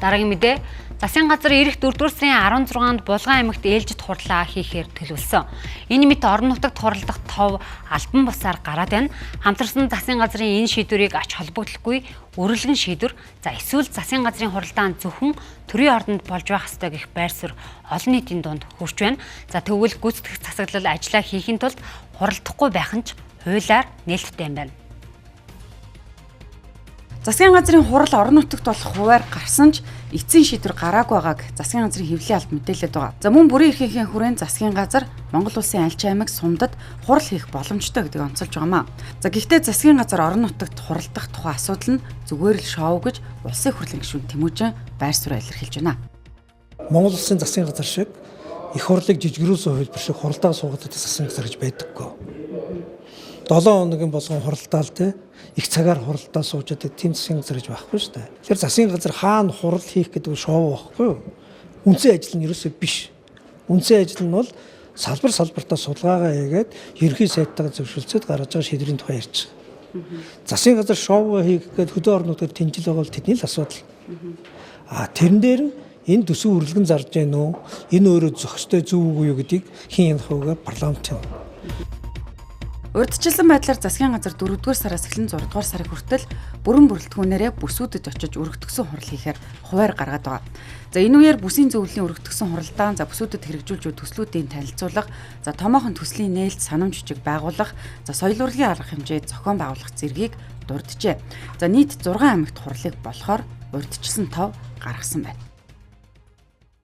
Дараагийн мэдээ. Засгийн газар ирэх 4-р сарын 16-нд Булган аймагт ээлжид хурлаа хийхээр төлөвлөсөн. Энэ мэт орон нутагт хуралдах тов албан бусаар гараад байна. Хамтарсан засгийн газрын энэ шийдвэрийг ач холбогдолгүй үргэлжлэн шийдвэр. За эсвэл засгийн газрын хуралдаан зөвхөн төрийн ордонд болж байх ёстой гэх байр суурь олон нийтийн дунд хүрч байна. За тэгвэл гүйцэтгэх засаглал ажиллаа хийхин тулд хуралдахгүй байх нь ч хуулиар нээлттэй юм байна. Засгийн газрын хурал орон нутагт болох хуваар гарсан ч эцсийн шийдвэр гараагүй байгааг засгийн газрын хэвлэлийн албан мэдээлээд байгаа. За мөн бүрэн эрхийнхээ хүрээнд засгийн газар Монгол улсын аль ч аймаг сумдад хурал хийх боломжтой гэдгийг онцолж байгаамаа. За гэхдээ засгийн газар орон нутагт хуралдах тухай асуудал нь зүгээр л шоу гэж улсын хурлын гишүүн Тэмүүжин байр суурь илэрхийлж байна. Монгол улсын засгийн газар шиг их хурлыг жижигрүүлсэн хувилбар шиг хуралдаа суугаад засгийн газар гэж байдаггүй. 7 хоногийн болгон хуралдаал те их цагаар хуралдаа сууж байгаа тийм засгийн газар гэж байхгүй шүү дээ. Тэгэхээр засгийн газар хаана хурал хийх гэдэг нь шоу байхгүй юу? Үндсэн ажил нь ерөөсөө биш. Үндсэн ажил нь бол салбартаа судалгаагаа хийгээд ерөнхий сайттайгаа зөвшөлдсөд гаргаж байгаа шийдвэрийн тухай ярьж байгаа. Засгийн газар шоу хийх гээд хөдөө орон нутгаар тэнцэл байгаа бол тэдний л асуудал. Тэрэн дээр нь энэ төсөв үргэлгэн зарж гэнэ үү? Энэ өөрөө зохистой зөв үгүй юу гэдгийг хэн янах вэ? Парламент юм. Урьдчилсан байдлаар засгийн газар 4-р сараас эхлэн 6-р сарын хүртэл бүрэн бүрэлдэхүүнээрээ бүсүүдэд очиж өргөдгсөн хурал хийхээр хуваар гаргаад байгаа. За энэ үеэр бүсийн зөвлөлийн өргөдгсөн хуралдаан, за бүсүүдэд хэрэгжүүлж буй төслүүдийн танилцуулах, за томоохон төслийн нээлт санамж жижиг байгуулах, за соёл урлагийн арга хэмжээ зохион байгуулах зэргийг дурджээ. За нийт 6 аймагт хурлыг болохоор урьдчилсан тов гаргасан байна.